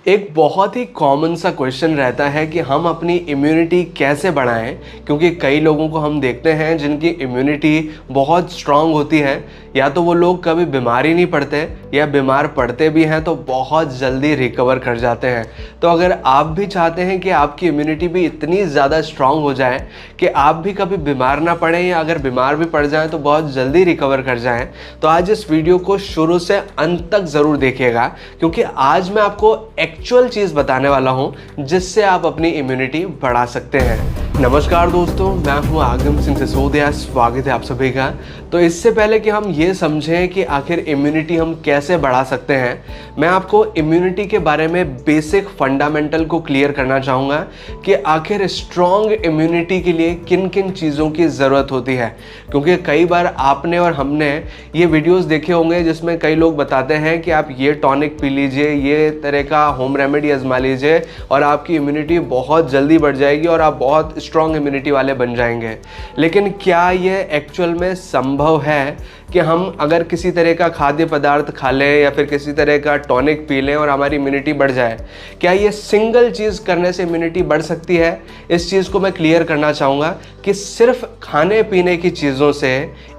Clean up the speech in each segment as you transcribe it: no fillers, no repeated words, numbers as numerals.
एक बहुत ही कॉमन सा क्वेश्चन रहता है कि हम अपनी इम्यूनिटी कैसे बढ़ाएं, क्योंकि कई लोगों को हम देखते हैं जिनकी इम्यूनिटी बहुत स्ट्रांग होती है, या तो वो लोग कभी बीमार ही नहीं पड़ते या बीमार पड़ते भी हैं तो बहुत जल्दी रिकवर कर जाते हैं। तो अगर आप भी चाहते हैं कि आपकी इम्यूनिटी भी इतनी ज़्यादा स्ट्रांग हो जाए कि आप भी कभी बीमार ना पड़ें, या अगर बीमार भी पड़ जाएं तो बहुत जल्दी रिकवर कर जाएं, तो आज इस वीडियो को शुरू से अंत तक ज़रूर देखिएगा, क्योंकि आज मैं आपको एक्चुअल चीज़ बताने वाला हूं जिससे आप अपनी इम्यूनिटी बढ़ा सकते हैं। नमस्कार दोस्तों, मैं हूं आगम सिंह सिसोदिया, स्वागत है आप सभी का। तो इससे पहले कि हम ये समझें कि आखिर इम्यूनिटी हम कैसे बढ़ा सकते हैं, मैं आपको इम्यूनिटी के बारे में बेसिक फंडामेंटल को क्लियर करना चाहूँगा कि आखिर स्ट्रॉन्ग इम्यूनिटी के लिए किन किन चीज़ों की ज़रूरत होती है। क्योंकि कई बार आपने और हमने ये वीडियोस देखे होंगे जिसमें कई लोग बताते हैं कि आप ये टॉनिक पी लीजिए, ये तरह का होम रेमेडी आजमा लीजिए और आपकी इम्यूनिटी बहुत जल्दी बढ़ जाएगी और आप बहुत स्ट्रॉन्ग इम्यूनिटी वाले बन जाएंगे। लेकिन क्या ये एक्चुअल में संभव है कि हम अगर किसी तरह का खाद्य पदार्थ खा लें या फिर किसी तरह का टॉनिक पी लें और हमारी इम्यूनिटी बढ़ जाए? क्या ये सिंगल चीज़ करने से इम्यूनिटी बढ़ सकती है? इस चीज़ को मैं क्लियर करना चाहूँगा कि सिर्फ खाने पीने की चीज़ों से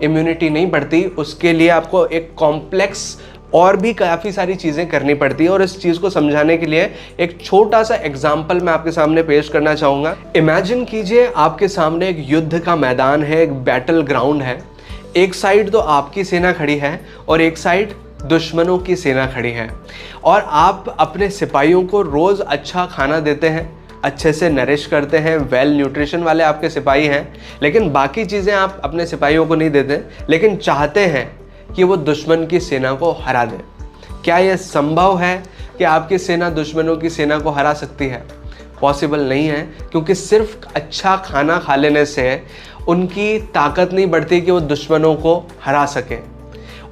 इम्यूनिटी नहीं बढ़ती, उसके लिए आपको एक कॉम्प्लेक्स और भी काफ़ी सारी चीज़ें करनी पड़ती है। और इस चीज़ को समझाने के लिए एक छोटा सा एग्जाम्पल मैं आपके सामने पेश करना चाहूँगा। इमेजिन कीजिए आपके सामने एक युद्ध का मैदान है, एक बैटल ग्राउंड है। एक साइड तो आपकी सेना खड़ी है और एक साइड दुश्मनों की सेना खड़ी है, और आप अपने सिपाहियों को रोज़ अच्छा खाना देते हैं, अच्छे से नरिश करते हैं, वेल न्यूट्रिशन वाले आपके सिपाही हैं। लेकिन बाकी चीज़ें आप अपने सिपाहियों को नहीं देते, लेकिन चाहते हैं कि वो दुश्मन की सेना को हरा दें। क्या यह संभव है कि आपकी सेना दुश्मनों की सेना को हरा सकती है? पॉसिबल नहीं है, क्योंकि सिर्फ अच्छा खाना खा लेने से उनकी ताकत नहीं बढ़ती कि वो दुश्मनों को हरा सके।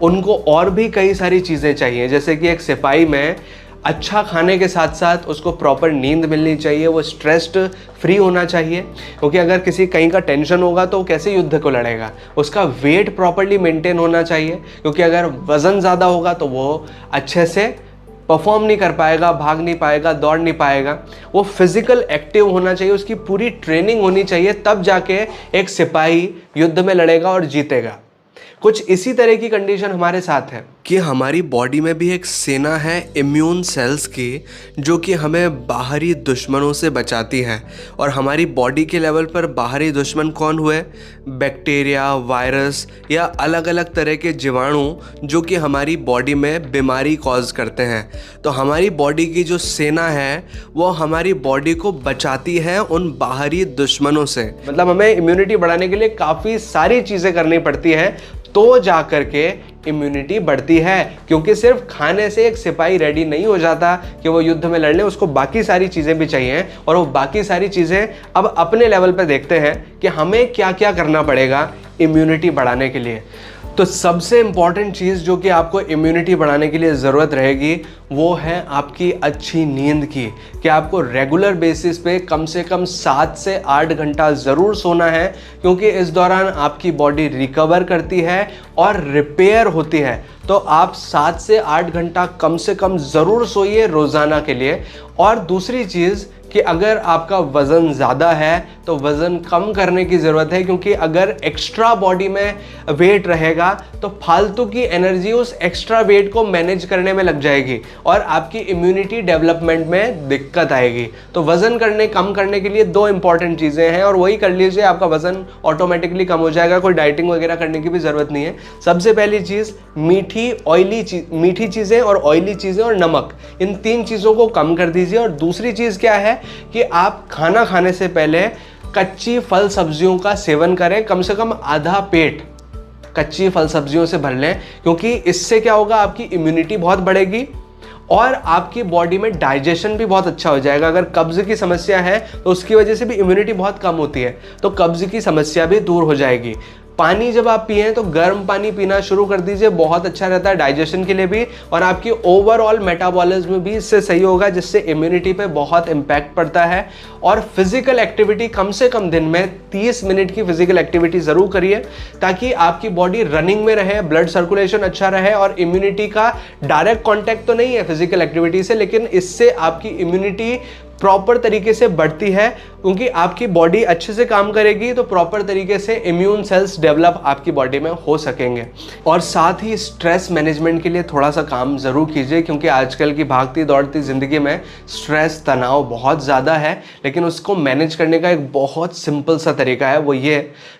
उनको और भी कई सारी चीज़ें चाहिए, जैसे कि एक सिपाही में अच्छा खाने के साथ साथ उसको प्रॉपर नींद मिलनी चाहिए, वो स्ट्रेस्ड फ्री होना चाहिए, क्योंकि अगर किसी कहीं का टेंशन होगा तो कैसे युद्ध को लड़ेगा। उसका वेट प्रॉपर्ली मेंटेन होना चाहिए, क्योंकि अगर वज़न ज़्यादा होगा तो वो अच्छे से परफॉर्म नहीं कर पाएगा, भाग नहीं पाएगा, दौड़ नहीं पाएगा। वो फिजिकल एक्टिव होना चाहिए, उसकी पूरी ट्रेनिंग होनी चाहिए, तब जाके एक सिपाही युद्ध में लड़ेगा और जीतेगा। कुछ इसी तरह की कंडीशन हमारे साथ है कि हमारी बॉडी में भी एक सेना है इम्यून सेल्स की, जो कि हमें बाहरी दुश्मनों से बचाती है। और हमारी बॉडी के लेवल पर बाहरी दुश्मन कौन हुए? बैक्टीरिया, वायरस या अलग अलग तरह के जीवाणु, जो कि हमारी बॉडी में बीमारी कॉज करते हैं। तो हमारी बॉडी की जो सेना है वो हमारी बॉडी को बचाती है उन बाहरी दुश्मनों से। मतलब हमें इम्यूनिटी बढ़ाने के लिए काफ़ी सारी चीज़ें करनी पड़ती है, तो जा करके इम्यूनिटी बढ़ती है। क्योंकि सिर्फ खाने से एक सिपाही रेडी नहीं हो जाता कि वो युद्ध में लड़ने, उसको बाकी सारी चीज़ें भी चाहिए। और वो बाकी सारी चीज़ें अब अपने लेवल पे देखते हैं कि हमें क्या क्या करना पड़ेगा इम्यूनिटी बढ़ाने के लिए। तो सबसे इम्पॉर्टेंट चीज़ जो कि आपको इम्यूनिटी बढ़ाने के लिए ज़रूरत रहेगी वो है आपकी अच्छी नींद की, कि आपको रेगुलर बेसिस पे कम से कम 7 से 8 घंटा ज़रूर सोना है, क्योंकि इस दौरान आपकी बॉडी रिकवर करती है और रिपेयर होती है। तो आप 7 से 8 घंटा कम से कम ज़रूर सोइए रोज़ाना के लिए। और दूसरी चीज़ कि अगर आपका वज़न ज़्यादा है तो वज़न कम करने की ज़रूरत है, क्योंकि अगर एक्स्ट्रा बॉडी में वेट रहेगा तो फालतू की एनर्जी उस एक्स्ट्रा वेट को मैनेज करने में लग जाएगी और आपकी इम्यूनिटी डेवलपमेंट में दिक्कत आएगी। तो वज़न कम करने के लिए 2 इंपॉर्टेंट चीज़ें हैं, और वही कर लीजिए, आपका वज़न ऑटोमेटिकली कम हो जाएगा। कोई डाइटिंग वगैरह करने की भी ज़रूरत नहीं है। सबसे पहली चीज़ मीठी चीज़ें और ऑयली चीज़ें और नमक, इन 3 चीज़ों को कम कर दीजिए। और दूसरी चीज़ क्या है कि आप खाना खाने से पहले कच्ची फल सब्जियों का सेवन करें, कम से कम आधा पेट कच्ची फल सब्जियों से भर लें, क्योंकि इससे क्या होगा, आपकी इम्यूनिटी बहुत बढ़ेगी और आपकी बॉडी में डाइजेशन भी बहुत अच्छा हो जाएगा। अगर कब्ज़ की समस्या है तो उसकी वजह से भी इम्यूनिटी बहुत कम होती है, तो कब्ज़ की समस्या भी दूर हो जाएगी। पानी जब आप पिए तो गर्म पानी पीना शुरू कर दीजिए, बहुत अच्छा रहता है डाइजेशन के लिए भी और आपकी ओवरऑल मेटाबॉलिज्म भी इससे सही होगा, जिससे इम्यूनिटी पे बहुत इंपैक्ट पड़ता है। और फिजिकल एक्टिविटी कम से कम दिन में 30 मिनट की फिजिकल एक्टिविटी जरूर करिए, ताकि आपकी बॉडी रनिंग में रहे, ब्लड सर्कुलेशन अच्छा रहे और इम्यूनिटी का डायरेक्ट कॉन्टैक्ट तो नहीं है फिजिकल एक्टिविटी से, लेकिन इससे आपकी इम्यूनिटी प्रॉपर तरीके से बढ़ती है, क्योंकि आपकी बॉडी अच्छे से काम करेगी तो प्रॉपर तरीके से इम्यून सेल्स डेवलप आपकी बॉडी में हो सकेंगे। और साथ ही स्ट्रेस मैनेजमेंट के लिए थोड़ा सा काम ज़रूर कीजिए, क्योंकि आजकल की भागती दौड़ती ज़िंदगी में स्ट्रेस तनाव बहुत ज़्यादा है, लेकिन उसको मैनेज करने का एक बहुत सिंपल सा तरीका है, वो ये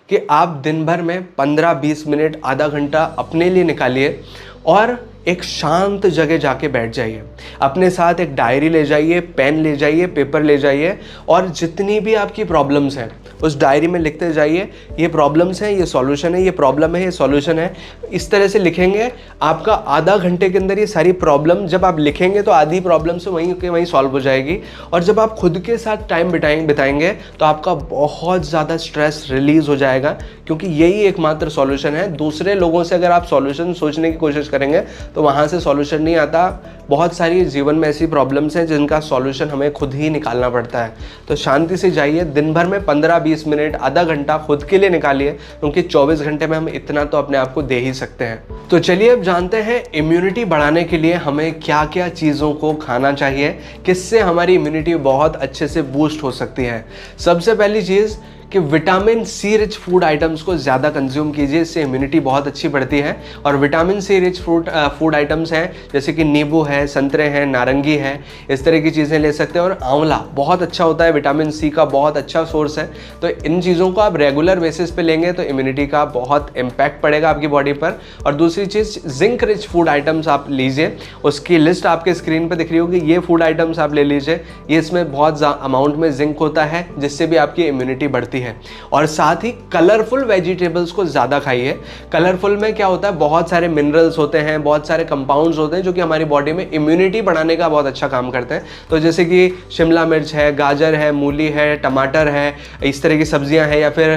कि आप दिन भर में 15-20 मिनट आधा घंटा अपने लिए निकालिए और एक शांत जगह जाके बैठ जाइए। अपने साथ एक डायरी ले जाइए, पेन ले जाइए, पेपर ले जाइए और जितनी भी आपकी प्रॉब्लम्स हैं उस डायरी में लिखते जाइए, ये प्रॉब्लम्स हैं, ये सॉल्यूशन है, ये प्रॉब्लम है, ये सॉल्यूशन है। इस तरह से लिखेंगे, आपका आधा घंटे के अंदर ये सारी प्रॉब्लम जब आप लिखेंगे तो आधी प्रॉब्लम से वहीं के वहीं सॉल्व हो जाएगी। और जब आप खुद के साथ टाइम बिताएंगे तो आपका बहुत ज़्यादा स्ट्रेस रिलीज हो जाएगा, क्योंकि यही एकमात्र सॉल्यूशन है। दूसरे लोगों से अगर आप सॉल्यूशन सोचने की कोशिश करेंगे तो वहाँ से सॉल्यूशन नहीं आता। बहुत सारी जीवन में ऐसी प्रॉब्लम्स हैं जिनका सॉल्यूशन हमें खुद ही निकालना पड़ता है। तो शांति से जाइए, दिन भर में 15-20 मिनट आधा घंटा खुद के लिए निकालिए, क्योंकि 24 घंटे में हम इतना तो अपने आप को दे ही सकते हैं। तो चलिए अब जानते हैं इम्यूनिटी बढ़ाने के लिए हमें क्या क्या चीज़ों को खाना चाहिए, किससे हमारी इम्यूनिटी बहुत अच्छे से बूस्ट हो सकती है। सबसे पहली चीज़ कि vitamin C rich food items को ज़्यादा कंज्यूम कीजिए, इससे इम्यूनिटी बहुत अच्छी बढ़ती है। और vitamin C rich food items हैं जैसे कि नींबू है, संतरे हैं, नारंगी है, इस तरह की चीज़ें ले सकते हैं। और आंवला बहुत अच्छा होता है, विटामिन सी का बहुत अच्छा सोर्स है। तो इन चीज़ों को आप रेगुलर बेसिस पे लेंगे तो इम्यूनिटी का बहुत इम्पैक्ट पड़ेगा आपकी बॉडी पर। और दूसरी चीज़, जिंक रिच फूड आइटम्स आप लीजिए, उसकी लिस्ट आपके स्क्रीन पर दिख रही होगी, ये फूड आइटम्स आप ले लीजिए, ये इसमें बहुत अमाउंट में जिंक होता है, जिससे भी आपकी इम्यूनिटी बढ़ती है। और साथ ही कलरफुल वेजिटेबल्स को ज्यादा खाइए। कलरफुल में क्या होता है, बहुत सारे मिनरल्स होते हैं, बहुत सारे कंपाउंड्स होते हैं जो कि हमारी बॉडी में इम्यूनिटी बढ़ाने का बहुत अच्छा काम करते हैं। तो जैसे कि शिमला मिर्च है, गाजर है, मूली है, टमाटर है, इस तरह की सब्जियां हैं, या फिर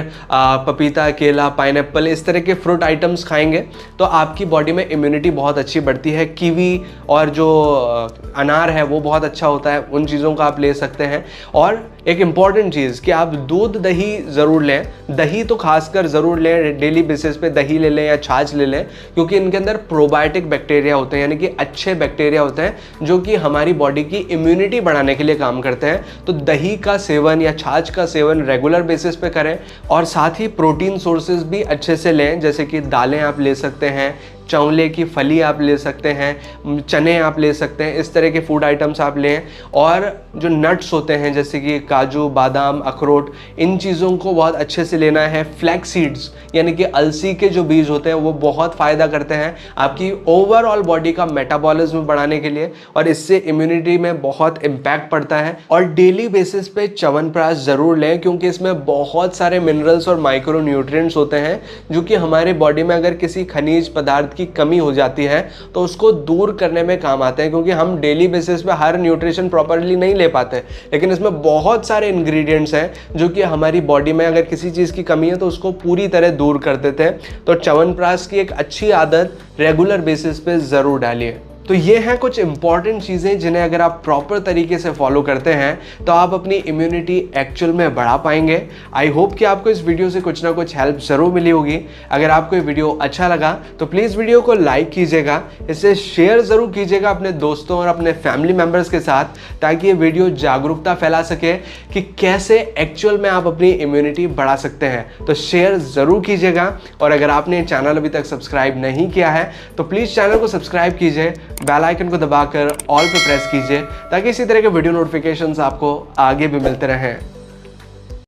पपीता, केला, पाइनएप्पल, इस तरह के फ्रूट आइटम्स खाएंगे तो आपकी बॉडी में इम्यूनिटी बहुत अच्छी बढ़ती है। कीवी और जो अनार है वो बहुत अच्छा होता है, उन चीज़ों का आप ले सकते हैं। और एक इम्पॉर्टेंट चीज़ कि आप दूध दही ज़रूर लें, दही तो खासकर ज़रूर लें, डेली बेसिस पे दही ले लें या छाछ ले लें, क्योंकि इनके अंदर प्रोबायोटिक बैक्टीरिया होते हैं, यानी कि अच्छे बैक्टीरिया होते हैं जो कि हमारी बॉडी की इम्यूनिटी बढ़ाने के लिए काम करते हैं। तो दही का सेवन या छाछ का सेवन रेगुलर बेसिस पे करें। और साथ ही प्रोटीन सोर्सेज भी अच्छे से लें, जैसे कि दालें आप ले सकते हैं, चौले की फली आप ले सकते हैं, चने आप ले सकते हैं, इस तरह के फूड आइटम्स आप लें। और जो नट्स होते हैं जैसे कि काजू, बादाम, अखरोट, इन चीज़ों को बहुत अच्छे से लेना है। फ्लैक्स सीड्स यानी कि अलसी के जो बीज होते हैं वो बहुत फ़ायदा करते हैं आपकी ओवरऑल बॉडी का मेटाबॉलिज्म बढ़ाने के लिए, और इससे इम्यूनिटी में बहुत इम्पैक्ट पड़ता है। और डेली बेसिस पे च्यवनप्राश ज़रूर लें, क्योंकि इसमें बहुत सारे मिनरल्स और माइक्रो न्यूट्रिएंट्स होते हैं जो कि हमारे बॉडी में अगर किसी खनिज पदार्थ की कमी हो जाती है तो उसको दूर करने में काम आते हैं। क्योंकि हम डेली बेसिस पे हर न्यूट्रिशन प्रॉपरली नहीं ले पाते, लेकिन इसमें बहुत सारे इंग्रेडिएंट्स हैं जो कि हमारी बॉडी में अगर किसी चीज़ की कमी है तो उसको पूरी तरह दूर कर देते हैं। तो च्यवनप्राश की एक अच्छी आदत रेगुलर बेसिस पे ज़रूर डालिए। तो ये हैं कुछ इंपॉर्टेंट चीज़ें जिन्हें अगर आप प्रॉपर तरीके से फॉलो करते हैं तो आप अपनी इम्यूनिटी एक्चुअल में बढ़ा पाएंगे। आई होप कि आपको इस वीडियो से कुछ ना कुछ हेल्प ज़रूर मिली होगी। अगर आपको ये वीडियो अच्छा लगा तो प्लीज़ वीडियो को लाइक कीजिएगा, इसे शेयर ज़रूर कीजिएगा अपने दोस्तों और अपने फैमिली मेम्बर्स के साथ, ताकि ये वीडियो जागरूकता फैला सके कि कैसे एक्चुअल में आप अपनी इम्यूनिटी बढ़ा सकते हैं। तो शेयर ज़रूर कीजिएगा। और अगर आपने चैनल अभी तक सब्सक्राइब नहीं किया है तो प्लीज़ चैनल को सब्सक्राइब कीजिए, बेल आइकन को दबाकर ऑल पे प्रेस कीजिए, ताकि इसी तरह के वीडियो नोटिफिकेशंस आपको आगे भी मिलते रहें।